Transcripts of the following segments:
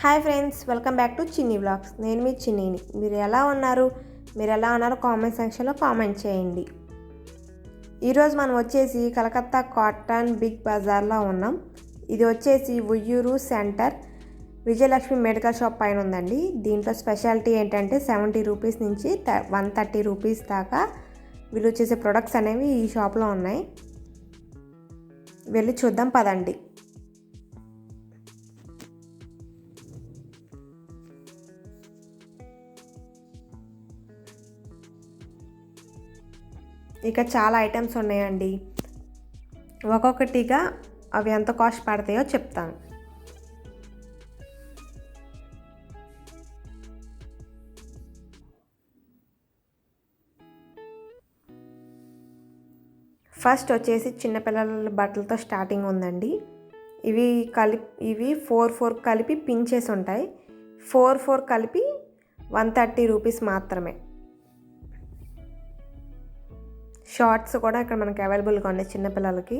Hi friends, welcome back to చిన్ని vlogs. నేను మీ చిన్నిని. మీరు ఎలా ఉన్నారో కామెంట్ సెక్షన్లో కామెంట్ చేయండి. ఈరోజు మనం వచ్చేసి కలకత్తా కాటన్ బిగ్ బజార్లో ఉన్నాం. ఇది వచ్చేసి Uyyuru centre Vijayalakshmi medical shop పైన ఉందండి. దీంట్లో స్పెషాలిటీ ఏంటంటే 70 రూపీస్ నుంచి 130 రూపీస్ దాకా విలువ చేసే ప్రొడక్ట్స్ అనేవి ఈ షాప్లో ఉన్నాయి. వెళ్ళి చూద్దాం పదండి. ఇక చాలా ఐటమ్స్ ఉన్నాయండి. ఒక్కొక్కటిగా అవి ఎంత కాస్ట్ పడతాయో చెప్తాను. ఫస్ట్ వచ్చేసి చిన్నపిల్లల బట్టలతో స్టార్టింగ్ ఉందండి. ఇవి 4 కలిపి పించెస్ ఉంటాయి. 4 కలిపి 130 రూపీస్ మాత్రమే. షార్ట్స్ కూడా ఇక్కడ మనకి అవైలబుల్గా ఉన్నాయి చిన్నపిల్లలకి.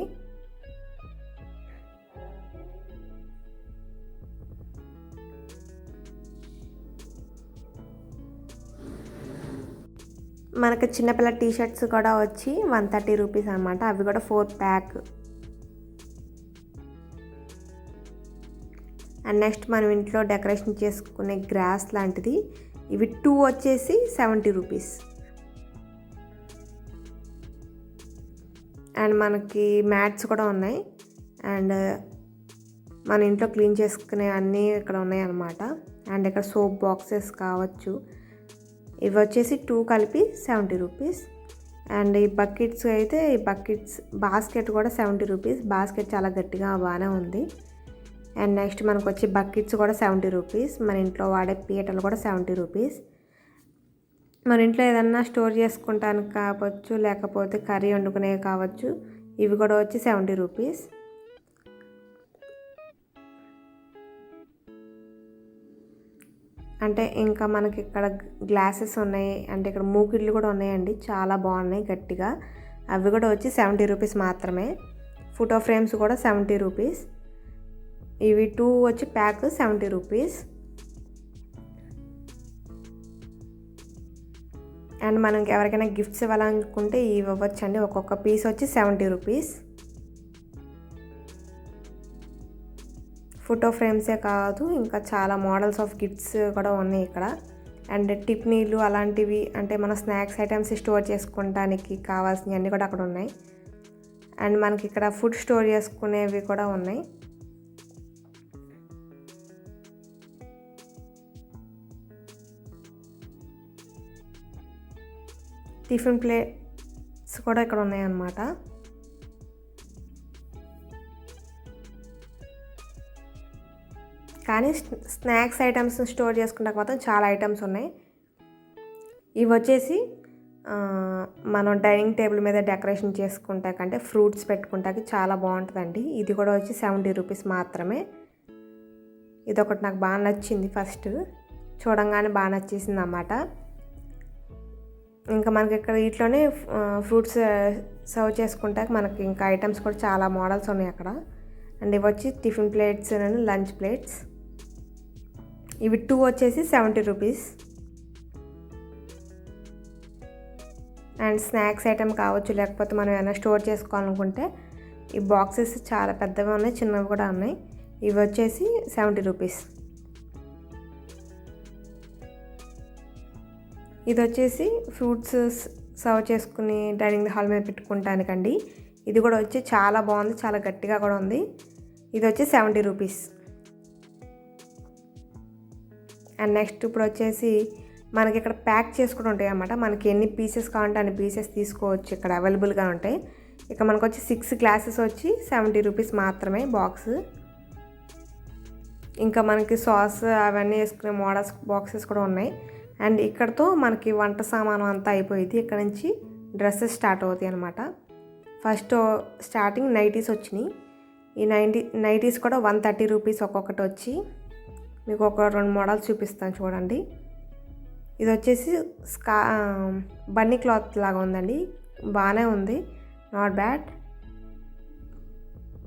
మనకి చిన్నపిల్లల టీషర్ట్స్ కూడా వచ్చి 130 రూపీస్ అనమాట. అవి కూడా 4 ప్యాక్. అండ్ నెక్స్ట్ మనం ఇంట్లో డెకరేషన్ చేసుకునే గ్రాస్ లాంటిది. ఇవి 2 వచ్చేసి 70 రూపీస్. అండ్ మనకి మ్యాట్స్ కూడా ఉన్నాయి. అండ్ మన ఇంట్లో క్లీన్ చేసుకునే అన్నీ ఇక్కడ ఉన్నాయి అన్నమాట. అండ్ ఇక్కడ సోప్ బాక్సెస్ కావచ్చు. ఇవి వచ్చేసి 2 కలిపి 70 రూపీస్. అండ్ ఈ బకెట్స్ బాస్కెట్ కూడా 70 రూపీస్. బాస్కెట్ చాలా గట్టిగా బాగానే ఉంది. అండ్ నెక్స్ట్ మనకు వచ్చి బకెట్స్ కూడా 70 రూపీస్. మన ఇంట్లో వాడే పీటలు కూడా 70 రూపీస్. మన ఇంట్లో ఏదన్నా స్టోర్ చేసుకుంటానికి కావచ్చు, లేకపోతే కర్రీ వండుకునేవి కావచ్చు. ఇవి కూడా వచ్చి 70 రూపీస్. అంటే ఇంకా మనకి ఇక్కడ గ్లాసెస్ ఉన్నాయి. అంటే ఇక్కడ మూకిళ్ళు కూడా ఉన్నాయండి, చాలా బాగున్నాయి గట్టిగా. అవి కూడా వచ్చి 70 రూపీస్ మాత్రమే. ఫోటో ఫ్రేమ్స్ కూడా 70 రూపీస్. ఇవి 2 వచ్చి ప్యాక్ 70 రూపీస్. అండ్ మనకి ఎవరికైనా గిఫ్ట్స్ ఇవ్వాలనుకుంటే ఇవి ఇవ్వచ్చండి. ఒక్కొక్క పీస్ వచ్చి 70 రూపీస్. ఫోటో ఫ్రేమ్సే కాదు, ఇంకా చాలా మోడల్స్ ఆఫ్ గిఫ్ట్స్ కూడా ఉన్నాయి ఇక్కడ. అండ్ టిఫిన్లు అలాంటివి, అంటే మన స్నాక్స్ ఐటమ్స్ స్టోర్ చేసుకోవడానికి కావాల్సినవి అన్నీ కూడా అక్కడ ఉన్నాయి. అండ్ మనకి ఇక్కడ ఫుడ్ స్టోర్ చేసుకునేవి కూడా ఉన్నాయి. టిఫిన్ ప్లేట్స్ కూడా ఇక్కడ ఉన్నాయన్నమాట. కానీ స్నాక్స్ ఐటమ్స్ స్టోర్ చేసుకుంటాక మాత్రం చాలా ఐటమ్స్ ఉన్నాయి. ఇవి వచ్చేసి మనం డైనింగ్ టేబుల్ మీద డెకరేషన్ చేసుకుంటాకంటే ఫ్రూట్స్ పెట్టుకుంటాకి చాలా బాగుంటుందండి. ఇది కూడా వచ్చి 70 రూపీస్ మాత్రమే. ఇదొకటి నాకు బాగా నచ్చింది. ఫస్ట్ చూడంగానే బాగా నచ్చేసింది అన్నమాట. ఇంకా మనకి ఇక్కడ వీటిలోనే ఫ్రూట్స్ సర్వ్ చేసుకుంటాక మనకి ఇంకా ఐటమ్స్ కూడా చాలా మోడల్స్ ఉన్నాయి అక్కడ. అండ్ ఇవి వచ్చి tiffin plates and lunch plates. ఇవి 2 వచ్చేసి 70 రూపీస్. అండ్ స్నాక్స్ ఐటమ్ కావచ్చు, లేకపోతే మనం ఏమైనా స్టోర్ చేసుకోవాలనుకుంటే ఈ బాక్సెస్ చాలా పెద్దవి ఉన్నాయి, చిన్నవి కూడా ఉన్నాయి. ఇవి వచ్చేసి 70 రూపీస్. ఇది వచ్చేసి ఫ్రూట్స్ సర్వ్ చేసుకుని డైనింగ్ హాల్ మీద పెట్టుకుంటానికండి. ఇది కూడా వచ్చి చాలా బాగుంది, చాలా గట్టిగా కూడా ఉంది. ఇది వచ్చి 70 రూపీస్. అండ్ నెక్స్ట్ ఇప్పుడు వచ్చేసి మనకి ఇక్కడ ప్యాక్ చేసుకుని ఉంటాయి అన్నమాట. మనకి ఎన్ని పీసెస్ కావాలంటే అన్ని పీసెస్ తీసుకోవచ్చు, ఇక్కడ అవైలబుల్గా ఉంటాయి. ఇక మనకు వచ్చి 6 గ్లాసెస్ వచ్చి 70 రూపీస్ మాత్రమే బాక్స్. ఇంకా మనకి సాస్ అవన్నీ వేసుకునే మోడల్స్ బాక్సెస్ కూడా ఉన్నాయి. అండ్ ఇక్కడతో మనకి వంట సామాను అంతా అయిపోయింది. ఇక్కడ నుంచి డ్రెస్సెస్ స్టార్ట్ అవుతాయి అనమాట. ఫస్ట్ స్టార్టింగ్ నైటీస్ వచ్చినాయి. ఈ నైటీస్ కూడా 130 రూపీస్ ఒక్కొక్కటి వచ్చి. మీకు ఒక 2 మోడల్స్ చూపిస్తాను చూడండి. ఇది వచ్చేసి బన్నీ క్లాత్ లాగా ఉందండి, బాగానే ఉంది, నాట్ బ్యాడ్.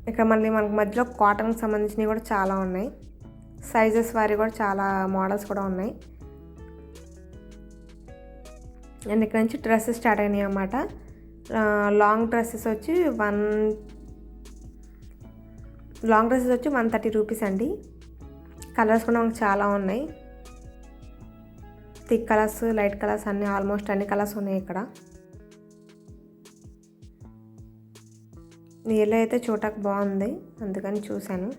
ఇక్కడ మళ్ళీ మనకు మధ్యలో కాటన్కి సంబంధించినవి కూడా చాలా ఉన్నాయి. సైజెస్ వారి కూడా చాలా మోడల్స్ కూడా ఉన్నాయి. అండ్ ఇక్కడ నుంచి డ్రెస్సెస్ స్టార్ట్ అయినాయి అన్నమాట. లాంగ్ డ్రెస్సెస్ వచ్చి 130 రూపీస్ అండి. కలర్స్ కూడా మనకు చాలా ఉన్నాయి. థిక్ కలర్స్, లైట్ కలర్స్ అన్నీ ఆల్మోస్ట్ అన్ని కలర్స్ ఉన్నాయి ఇక్కడ. నీళ్ళు అయితే చూడటానికి బాగుంది, అందుకని చూశాను.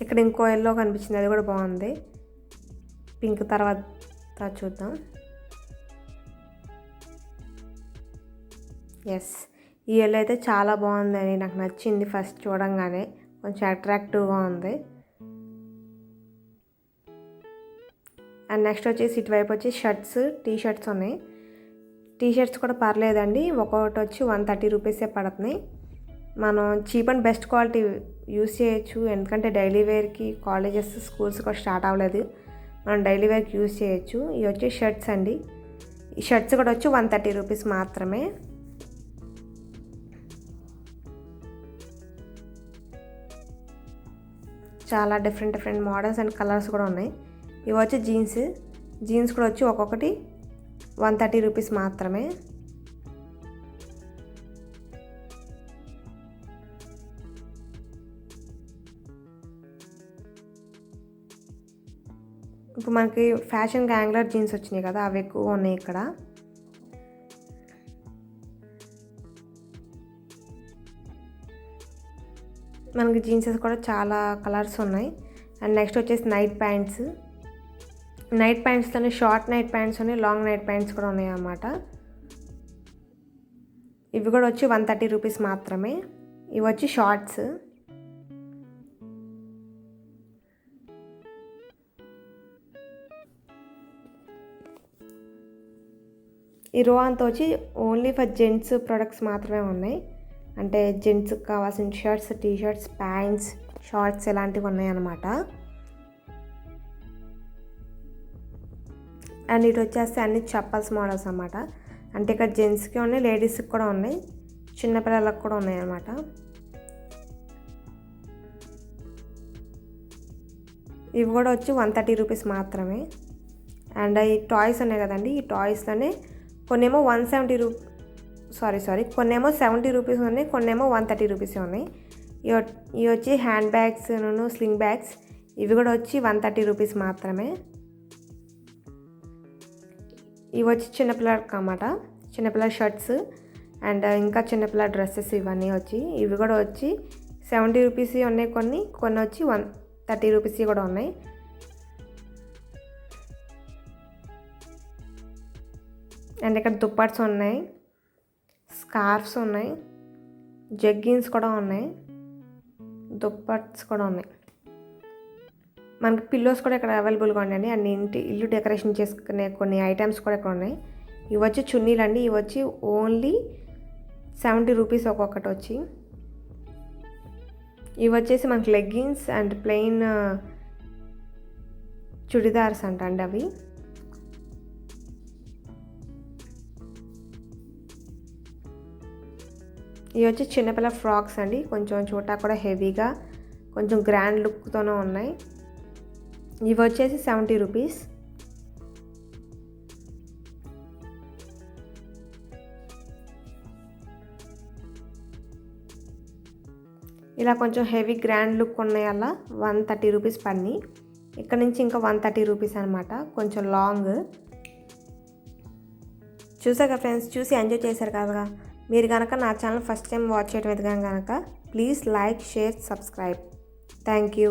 ఇక్కడ ఇంకో ఎల్లో కనిపించింది, అది కూడా బాగుంది. పింక్ తర్వాత చూద్దాం. ఎస్, ఈ ఎల్లో అయితే చాలా బాగుందని నాకు నచ్చింది. ఫస్ట్ చూడంగానే కొంచెం అట్రాక్టివ్గా ఉంది. అండ్ నెక్స్ట్ వచ్చేసి ఇటువైపు వచ్చి షర్ట్స్, టీ షర్ట్స్ ఉన్నాయి. టీ షర్ట్స్ కూడా పర్లేదండి, ఒక్కొక్కటి వచ్చి 130 రూపీసే పడుతున్నాయి. మనం cheap and best quality use చేయొచ్చు, ఎందుకంటే డైలీ వేర్కి కాలేజెస్, స్కూల్స్ కూడా స్టార్ట్ అవ్వలేదు, మనం డైలీ వేర్కి యూస్ చేయొచ్చు. ఇవి వచ్చి షర్ట్స్ అండి. ఈ షర్ట్స్ కూడా వచ్చి 130 రూపీస్ మాత్రమే. చాలా డిఫరెంట్ మోడల్స్ అండ్ కలర్స్ కూడా ఉన్నాయి. ఇవి వచ్చి జీన్స్ కూడా వచ్చి ఒక్కొక్కటి 130 రూపీస్ మాత్రమే. ఇప్పుడు మనకి ఫ్యాషన్ గ్యాంగ్లర్ జీన్స్ వచ్చినాయి కదా, అవి ఎక్కువ ఉన్నాయి ఇక్కడ. మనకి జీన్సెస్ కూడా చాలా కలర్స్ ఉన్నాయి. అండ్ నెక్స్ట్ వచ్చేసి నైట్ ప్యాంట్స్లోనే షార్ట్ నైట్ ప్యాంట్స్ ఉన్నాయి, లాంగ్ నైట్ ప్యాంట్స్ కూడా ఉన్నాయి అన్నమాట. ఇవి కూడా వచ్చి 130 రూపీస్ మాత్రమే. ఇవి వచ్చి షార్ట్స్. ఈ రో అంతా వచ్చి ఓన్లీ ఫర్ జెంట్స్ ప్రొడక్ట్స్ మాత్రమే ఉన్నాయి. అంటే జెంట్స్కి కావాల్సిన shirts, T shirts, pants, shorts ఇలాంటివి ఉన్నాయి అన్నమాట. అండ్ ఇటు వచ్చేస్తే అన్ని చెప్పల్స్ మోడల్స్ అన్నమాట. అంటే ఇక్కడ జెంట్స్కి ఉన్నాయి, లేడీస్కి కూడా ఉన్నాయి, చిన్నపిల్లలకు కూడా ఉన్నాయి అన్నమాట. ఇవి కూడా వచ్చి 130 రూపీస్ మాత్రమే. అండ్ ఈ టాయ్స్ ఉన్నాయి కదండి, ఈ టాయ్స్లోనే కొన్నేమో 70 రూపీస్ ఉన్నాయి, కొన్నేమో 130 రూపీస్ ఉన్నాయి. ఇవి వచ్చి హ్యాండ్ బ్యాగ్స్, స్లింగ్ బ్యాగ్స్, ఇవి కూడా వచ్చి 130 రూపీస్ మాత్రమే. ఇవి వచ్చి చిన్నపిల్లలకి అన్నమాట, చిన్నపిల్లల షర్ట్స్ అండ్ ఇంకా చిన్నపిల్లల డ్రెస్సెస్. ఇవి కూడా వచ్చి 70 రూపీస్ ఉన్నాయి, కొన్ని వచ్చి 130 రూపీస్ కూడా ఉన్నాయి. అండ్ ఇక్కడ దుప్పట్స్ ఉన్నాయి, స్కార్ఫ్స్ ఉన్నాయి, జగ్గిన్స్ కూడా ఉన్నాయి, దుప్పట్స్ కూడా ఉన్నాయి. మనకి పిల్లోస్ కూడా ఇక్కడ అవైలబుల్గా ఉన్నాయండి. అండ్ ఇల్లు డెకరేషన్ చేసుకునే కొన్ని ఐటమ్స్ కూడా ఇక్కడ ఉన్నాయి. ఇవి వచ్చి చున్నీలు అండి. ఇవి వచ్చి ఓన్లీ 70 రూపీస్ ఒక్కొక్కటి వచ్చి. ఇవి వచ్చేసి మనకి లెగ్గిన్స్ అండ్ ప్లెయిన్ చుడిదార్స్ అండి అవి. ఇవి వచ్చి చిన్నపిల్ల ఫ్రాక్స్ అండి, కొంచెం చూడటా కూడా హెవీగా కొంచెం గ్రాండ్ లుక్తోనే ఉన్నాయి. ఇవి వచ్చేసి 70 రూపీస్. ఇలా కొంచెం హెవీ గ్రాండ్ లుక్ ఉన్నాయి, అలా 130 రూపీస్ పన్ని. ఇక్కడ నుంచి ఇంకా 130 రూపీస్ అనమాట, కొంచెం లాంగ్. చూసాక ఫ్రెండ్స్, చూసి ఎంజాయ్ చేశారు కదా. మీరు కనుక నా ఛానల్ ఫస్ట్ టైం వాచ్ చేయడం ఎదుగా కనుక please like, share, subscribe. Thank you.